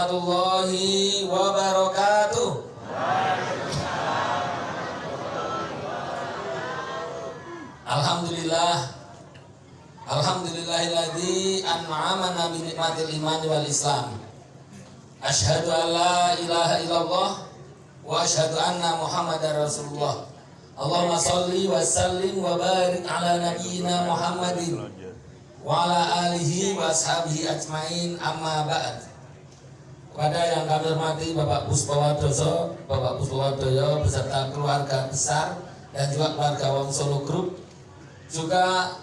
warahmatullahi wabarakatuh. Alhamdulillahilladzi an'amana bi ni'matil iman wal islam. Asyhadu an la ilaha illallah wa asyhadu anna Muhammadar Rasulullah. Allahumma shalli wa sallim wa barik ala nabiyyina Muhammadin wa ala alihi wa ashabihi ajmain, amma ba'd. Kepada yang kami hormati Bapak Puspawadoso, Bapak Puspawadoyo beserta keluarga besar dan juga keluarga Wong Solo Group, juga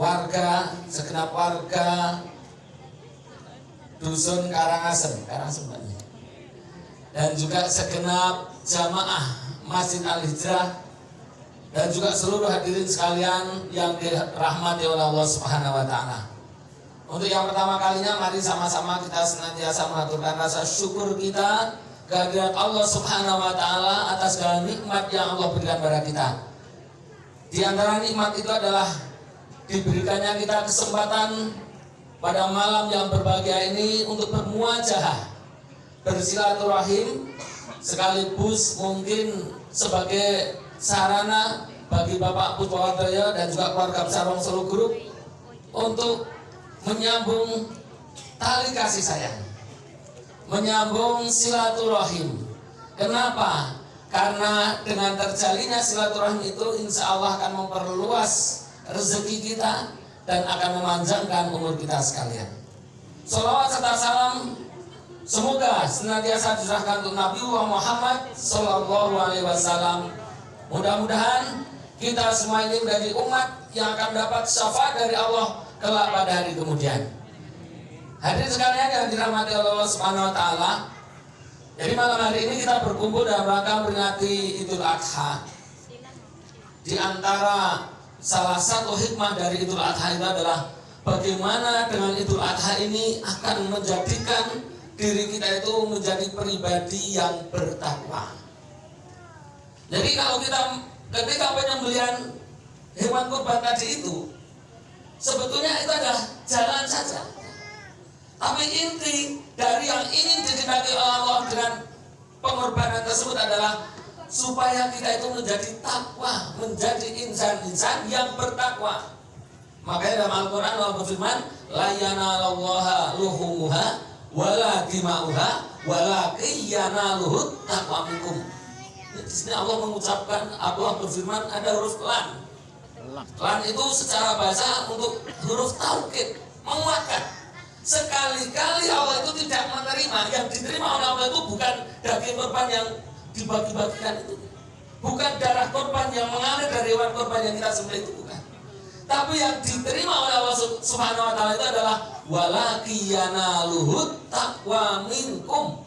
warga, segenap warga Dusun Karangasem, dan juga segenap jamaah Masjid Al-Hijrah, dan juga seluruh hadirin sekalian yang dirahmati oleh Allah Subhanahu wa Ta'ala. Untuk yang pertama kalinya, mari sama-sama kita senantiasa mengaturkan rasa syukur kita kehadirat Allah Subhanahu wa Ta'ala atas segala nikmat yang Allah berikan kepada kita. Di antara nikmat itu adalah diberikannya kita kesempatan pada malam yang berbahagia ini untuk bermuajahah, bersilaturahim, sekaligus mungkin sebagai sarana bagi Bapak Puspawadoyo dan juga keluarga besar Wong Solo Group untuk menyambung tali kasih sayang, menyambung silaturahim. Kenapa? Karena dengan terjalinnya silaturahim itu insya Allah akan memperluas rezeki kita dan akan memanjangkan umur kita sekalian. Sholawat serta salam semoga senantiasa diserahkan untuk Nabi Muhammad Sallallahu Alaihi Wasallam. Mudah-mudahan kita semua ini menjadi umat yang akan dapat syafaat dari Allah kelak pada hari kemudian. Hadirin sekalian yang dirahmati Allah Subhanahu Wa Taala, jadi malam hari ini kita berkumpul dalam rangka memperingati Idul Adha. Di antara salah satu hikmah dari Idul Adha itu adalah bagaimana dengan Idul Adha ini akan menjadikan diri kita itu menjadi pribadi yang bertakwa. Jadi kalau kita ketika penyembelihan hewan kurban tadi itu, sebetulnya itu adalah jalan saja. Tapi inti dari yang ingin dikehendaki oleh Allah dengan pengorbanan tersebut adalah supaya kita itu menjadi takwa, menjadi insan-insan yang bertakwa. Makanya dalam Al-Quran Allah berfirman, la yanalallaha luhumuha wala dima'uha walakin yanaluhut taqwa minkum. Di sini Allah mengucapkan, Allah berfirman ada huruf lan. Lan itu secara bahasa untuk huruf taukid, menguatkan. Sekali-kali Allah itu tidak menerima, yang diterima oleh Allah itu bukan daging korban yang dibagi-bagikan itu, bukan darah korban yang mengalir dari hewan korban yang kita sembelih itu, bukan. Tapi yang diterima oleh Allah Subhanahu Wa Taala itu adalah walakiyanaluhut taqwa minkum.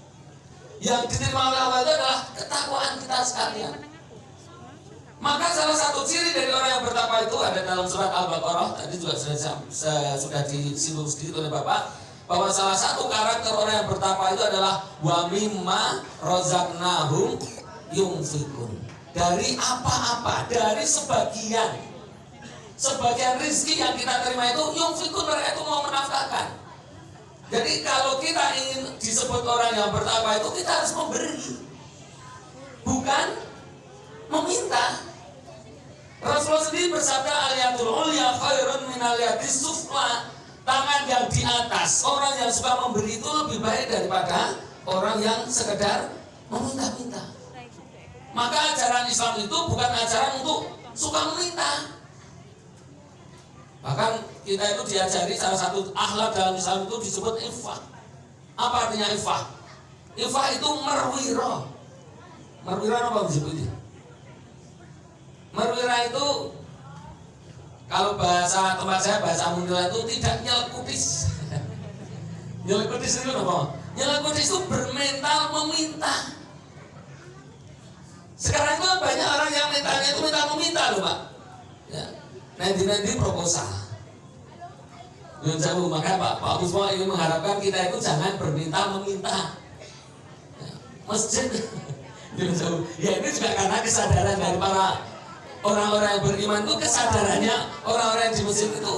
Yang diterima oleh Allah itu adalah ketakwaan kita sekalian. Maka salah satu ciri dari orang yang bertakwa itu ada dalam surat Al-Baqarah, tadi juga sudah disinggung sedikit oleh Bapak, bahwa salah satu karakter orang yang bertakwa itu adalah wa mimma razaqnahum yunfikun. Dari apa-apa, dari sebagian rezeki yang kita terima itu yunfikun, mereka itu mau menafkahkan. Jadi kalau kita ingin disebut orang yang bertakwa itu kita harus memberi, bukan meminta. Rasulullah sendiri bersabda, al-yadul ulya khairun minal yadis sufla. Tangan yang di atas, orang yang suka memberi itu lebih baik daripada orang yang sekedar meminta-minta. Maka ajaran Islam itu bukan ajaran untuk suka meminta. Bahkan kita itu diajari salah satu akhlak dalam Islam itu disebut ifah. Apa artinya ifah? Ifah itu merwira. Merwira apa disebutnya? Merwira itu kalau bahasa tempat saya, bahasa Mundala itu tidak nyelekutis. Nyelekutis itu apa? Nyelekutis itu bermental meminta. Sekarang itu banyak orang yang mintanya itu minta meminta loh Pak. Ya. Nanti proposal. Jauh, maka Pak Puspa ingin mengharapkan kita itu jangan berminta meminta. Ya. Masjid. Jauh. Ya ini juga karena kesadaran dari para orang-orang yang beriman itu, kesadarannya orang-orang yang di masjid itu,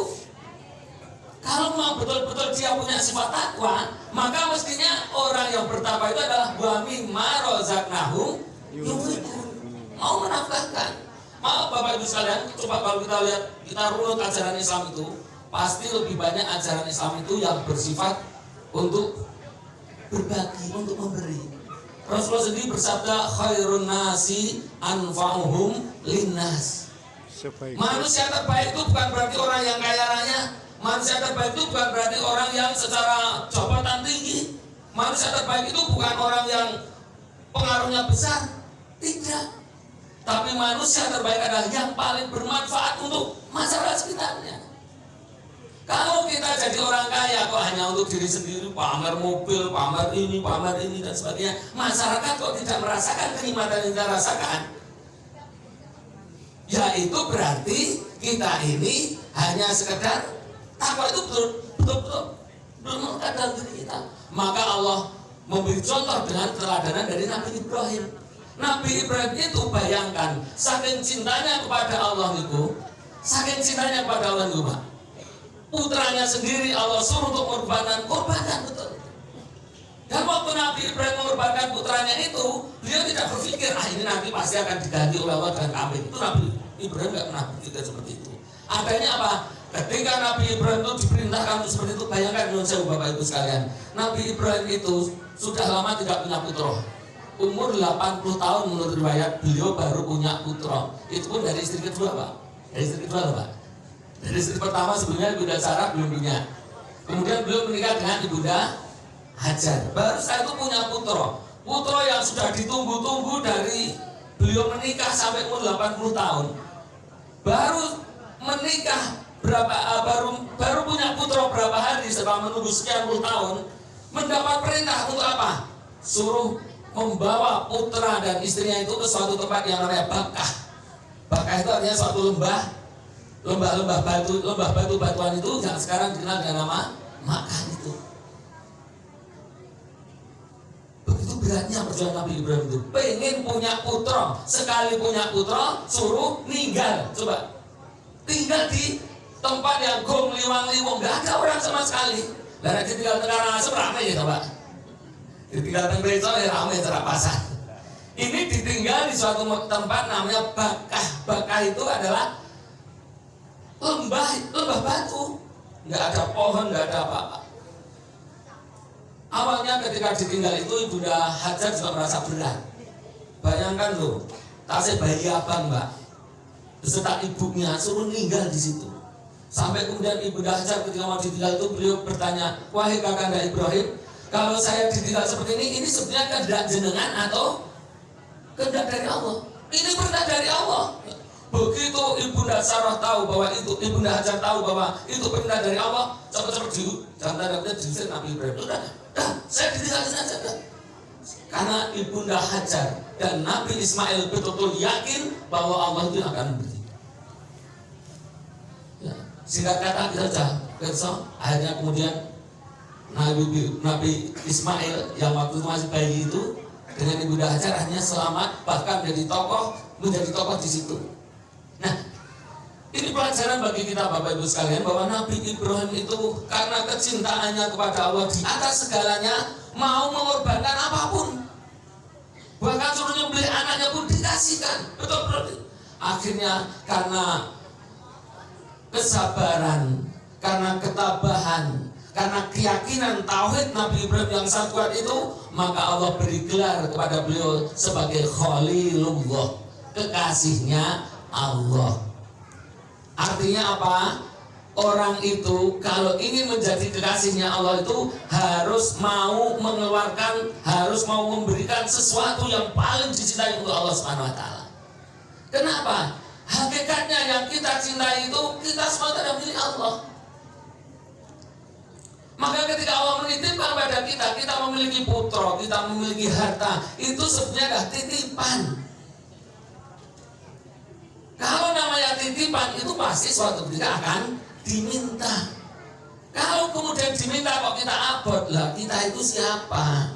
kalau mau betul-betul dia punya sifat takwa, maka mestinya orang yang bertakwa itu adalah wa mimma razaqnahum yunfiqun, mau menafkahkan. Maaf Bapak Ibu sekalian, coba kalau kita lihat, kita runut ajaran Islam itu, pasti lebih banyak ajaran Islam itu yang bersifat untuk berbagi, untuk memberi. Rasulullah sendiri bersabda, khairun nasi anfa'uhum linnas. Manusia terbaik itu bukan berarti orang yang kaya raya. Manusia terbaik itu bukan berarti orang yang secara jabatan tinggi. Manusia terbaik itu bukan orang yang pengaruhnya besar. Tidak. Tapi manusia terbaik adalah yang paling bermanfaat untuk masyarakat sekitarnya. Kalau kita jadi orang kaya kok hanya untuk diri sendiri, pamer mobil, pamer ini dan sebagainya, masyarakat kok tidak merasakan kenikmatan yang kita rasakan, ya itu berarti kita ini hanya sekedar takwa itu betul-betul melekat dalam diri kita. Maka Allah memberi contoh dengan keteladanan dari Nabi Ibrahim. Nabi Ibrahim itu bayangkan, saking cintanya kepada Allah itu, saking cintanya kepada Allah itu, Pak, putranya sendiri Allah suruh untuk korbankan betul. Dan waktu Nabi Ibrahim mengorbankan putranya itu, beliau tidak berpikir, ini nanti pasti akan diganti oleh Allah dengan kambing. Itu Nabi Ibrahim nggak pernah berpikir seperti itu. Adanya apa? Ketika Nabi Ibrahim itu diperintahkan untuk seperti itu, bayangkan dengan Bapak Ibu sekalian, Nabi Ibrahim itu sudah lama tidak punya putra. Umur 80 tahun menurut riwayat beliau baru punya putra. Itu pun dari istri kedua, Pak. Dari istri kedua, Pak. Dari istri pertama sebelumnya Ibunda Sarah belum punya. Kemudian beliau menikah dengan Ibunda Hajar. Baru saya itu punya putra. Putra yang sudah ditunggu-tunggu dari beliau menikah sampai umur 80 tahun. Baru menikah baru punya putra berapa hari setelah menunggu sekian puluh tahun, mendapat perintah untuk apa? Suruh membawa putra dan istrinya itu ke suatu tempat yang namanya Bakah. Bakah itu artinya suatu lembah batu-batuan itu yang sekarang dikenal dengan nama Makkah itu. Begitu beratnya perjuangan Nabi Ibrahim itu. Pengen punya putra, sekali punya putra suruh ninggal. Coba tinggal di tempat yang gong liwang-liwang, nggak ada orang sama sekali. Dan ditinggal negara asem ramai ya, Pak. Ditinggal teng gereja ya ramai cerak pasar. Ini ditinggal di suatu tempat namanya Bakah. Bakah itu adalah lembah batu, nggak ada pohon, nggak ada apa-apa. Awalnya ketika ditinggal itu Ibunda Hajar juga merasa berat. Bayangkan loh, tasnya bayi abang, Mbak, beserta ibunya suruh meninggal di situ. Sampai kemudian Ibunda Hajar ketika mau ditinggal itu beliau bertanya, wahai kakanda Ibrahim, kalau saya ditinggal seperti ini sebenarnya kehendak jenengan atau kehendak dari Allah? Ini perintah dari Allah. Begitu Ibunda Sarah tahu bahwa itu, Ibunda Hajar tahu bahwa itu perintah dari Allah, cepat-cepat jangan tanda diusir Nabi Ibrahim. Udah, saya ditinggalin saja. Karena Ibunda Hajar dan Nabi Ismail betul-betul yakin bahwa Allah itu akan memberi. Ya, singkat kata kita sudah akhirnya kemudian Nabi Ismail yang waktu itu masih bayi itu dengan Ibunda Hajar hanya selamat, bahkan menjadi tokoh di situ. Nah, ini pelajaran bagi kita Bapak Ibu sekalian bahwa Nabi Ibrahim itu karena kecintaannya kepada Allah di atas segalanya mau mengorbankan apapun. Bahkan suruh nyembelih anaknya pun dikasihkan. Betul. Akhirnya karena kesabaran, karena ketabahan, karena keyakinan tauhid Nabi Ibrahim yang sangat kuat itu, maka Allah beri gelar kepada beliau sebagai Khalilullah, kekasihnya Allah. Artinya apa? Orang itu kalau ingin menjadi kekasihnya Allah itu harus mau mengeluarkan, harus mau memberikan sesuatu yang paling dicintai untuk Allah Subhanahu wa taala. Kenapa? Hakikatnya yang kita cintai itu kita semua adalah milik Allah. Maka ketika Allah menitipkan pada kita memiliki putra, kita memiliki harta, itu sebenarnya adalah titipan. Kalau namanya titipan itu pasti suatu ketika akan diminta. Kalau kemudian diminta kok kita abot, lah kita itu siapa?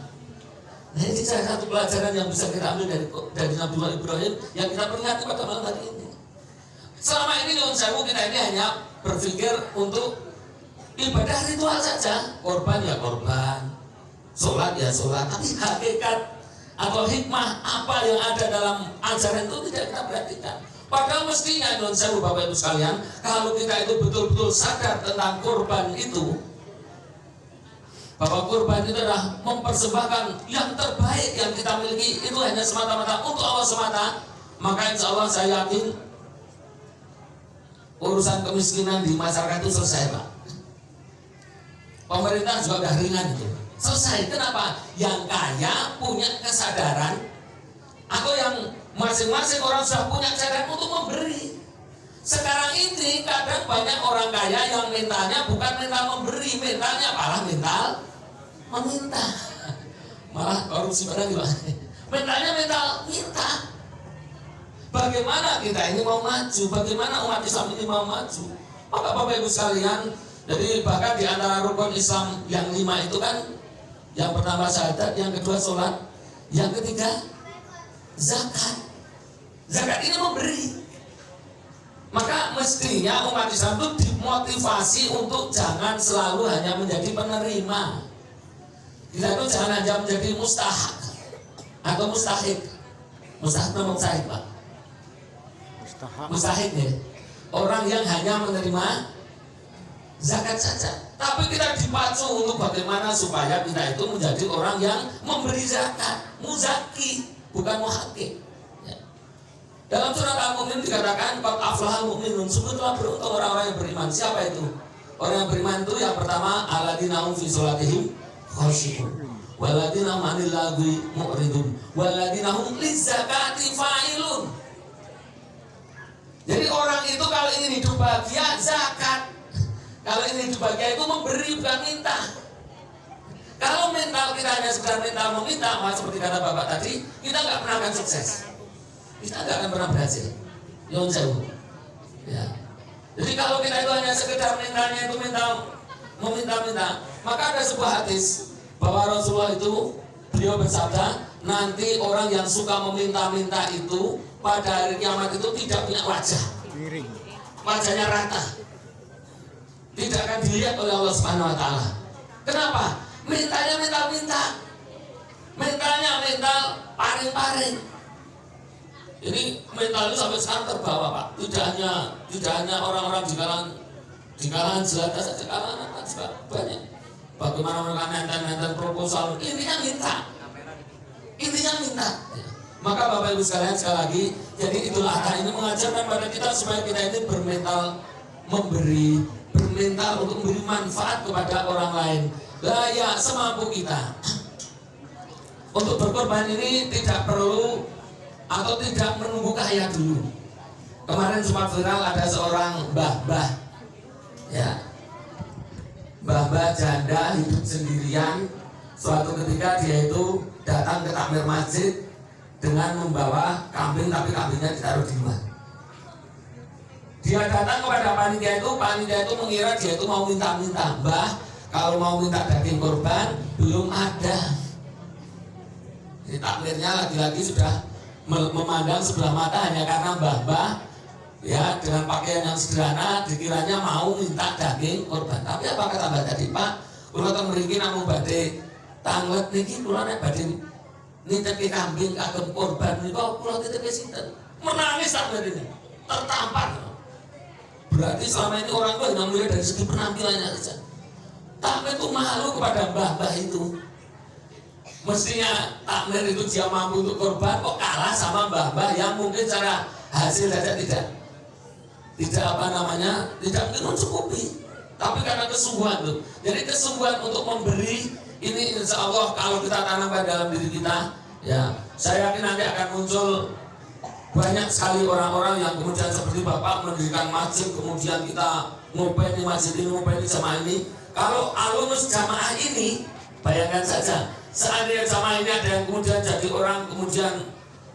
Nah, ini salah satu pelajaran yang bisa kita ambil dari Nabi Ibrahim yang kita peringati pada malam hari ini. Selama ini nyuwun sewu kita ini hanya berpikir untuk ibadah ritual saja, korban ya korban, sholat ya sholat, tapi hakikat atau hikmah apa yang ada dalam ajaran itu tidak kita perhatikan. Padahal mestinya non sewu Bapak Ibu sekalian, kalau kita itu betul-betul sadar tentang kurban itu, bahwa kurban itu adalah mempersembahkan yang terbaik yang kita miliki, itu hanya semata-mata untuk Allah semata, maka insya Allah saya yakin urusan kemiskinan di masyarakat itu selesai, Pak. Pemerintah juga udah ringan itu, selesai. Kenapa? Yang kaya punya kesadaran, atau yang masing-masing orang sudah punya kesadaran untuk memberi. Sekarang ini kadang banyak orang kaya yang mintanya bukan mental memberi, mentalnya malah mental meminta, malah korupsi barang juga. Mentalnya mental minta. Bagaimana kita ini mau maju? Bagaimana umat Islam ini mau maju? Maka Bapak Ibu sekalian, jadi bahkan di antara rukun Islam yang 5 itu kan, yang pertama syahadat, yang kedua sholat, yang ketiga zakat. Zakat ini memberi. Maka mestinya umat Islam itu dimotivasi untuk jangan selalu hanya menjadi penerima. Kita itu jangan hanya menjadi mustahak atau mustahik. Mustahik atau mustahik, Pak? Mustahik ya. Orang yang hanya menerima zakat saja. Tapi kita dipacu untuk bagaimana supaya kita itu menjadi orang yang memberi zakat, muzaki, bukan muhaqqiq. Dalam surat Al-Mu'min dikatakan qad aflahal mu'minun, sungguh telah beruntung orang-orang yang beriman. Siapa itu? Orang yang beriman itu yang pertama alladzina hum fi sholatihim khashi'un walladzina hum 'anil lagwi mu'ridun walladzina hum lizzakati fa'ilun. Jadi orang itu kalau ingin hidup bahagia zakat. Kalau ingin hidup bahagia itu memberi bukan minta. Kalau mental kita hanya sekedar mental meminta, maka seperti kata Bapak tadi, kita nggak pernah akan sukses. Kita nggak akan pernah berhasil. Yon sewu. Ya. Jadi kalau kita itu hanya sekedar mentalnya itu mental meminta-minta, maka ada sebuah hadis bahwa Rasulullah itu beliau bersabda, nanti orang yang suka meminta-minta itu pada hari kiamat itu tidak punya wajah, wajahnya rata, tidak akan dilihat oleh Allah Subhanahu Wa Taala. Kenapa? Mintanya minta-minta, mentalnya mental paring-paring. Ini mental itu sampai sekarang terbawa, Pak. Tidak hanya orang-orang di kalangan jelata saja, kalangan anak juga banyak. Bagaimana mereka nenten proposal, intinya minta. Maka Bapak Ibu sekalian, sekali lagi, jadi itulah ini mengajarkan pada kita supaya kita ini bermental memberi, bermental untuk memberi manfaat kepada orang lain. Ya semampu kita. Untuk berkorban ini tidak perlu atau tidak menunggu kaya dulu. Kemarin sempat viral ada seorang mbah-mbah, ya, mbah-mbah janda hidup sendirian. Suatu ketika dia itu datang ke takmir masjid dengan membawa kambing, tapi kambingnya ditaruh di luar. Dia datang kepada panitia itu mengira dia itu mau minta-minta, Mbah, kalau mau minta daging korban belum ada. Jadi takmirnya lagi-lagi sudah memandang sebelah mata hanya karena mbah-mbah ya dengan pakaian yang sederhana dikiranya mau minta daging korban. Tapi apa kata mbah tadi, Pak, kula teng mriki namung badhe tanglet niki kula nek badhe nitipke kambing kagem korban nika kula titipke sinten? Menangis takmir ini, tertampar. Berarti selama ini orang tua hanya melihat dari segi penampilannya saja. Takmir itu malu kepada mbah-mbah itu. Mestinya takmir itu dia mampu untuk korban, kok kalah sama mbah-mbah yang mungkin secara hasil saja tidak mungkin mencukupi. Tapi karena kesungguhan itu, jadi kesungguhan untuk memberi ini insya Allah kalau kita tanamkan dalam diri kita, ya saya yakin nanti akan muncul banyak sekali orang-orang yang kemudian seperti Bapak mendirikan masjid, kemudian kita ngopeni masjid ini, ngopeni jamaah ini. Kalau alumnus jamaah ini, bayangkan saja, seandainya jamaah ini ada yang kemudian jadi orang, kemudian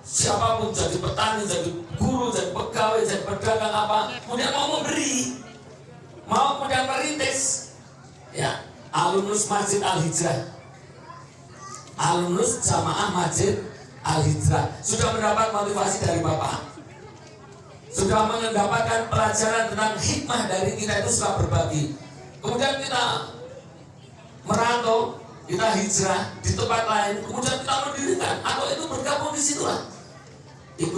siapapun jadi petani, jadi guru, jadi pegawai, jadi pedagang apa, kemudian mau memberi, mau kemudian merintis, ya alumnus Masjid Al-Hijrah, alumnus jamaah Masjid Al-Hijrah sudah mendapat motivasi dari Bapak, sudah mendapatkan pelajaran tentang hikmah dari kita itu suka berbagi. Kemudian kita merantau, kita hijrah di tempat lain, kemudian kita mendirikan, atau itu bergabung di situlah.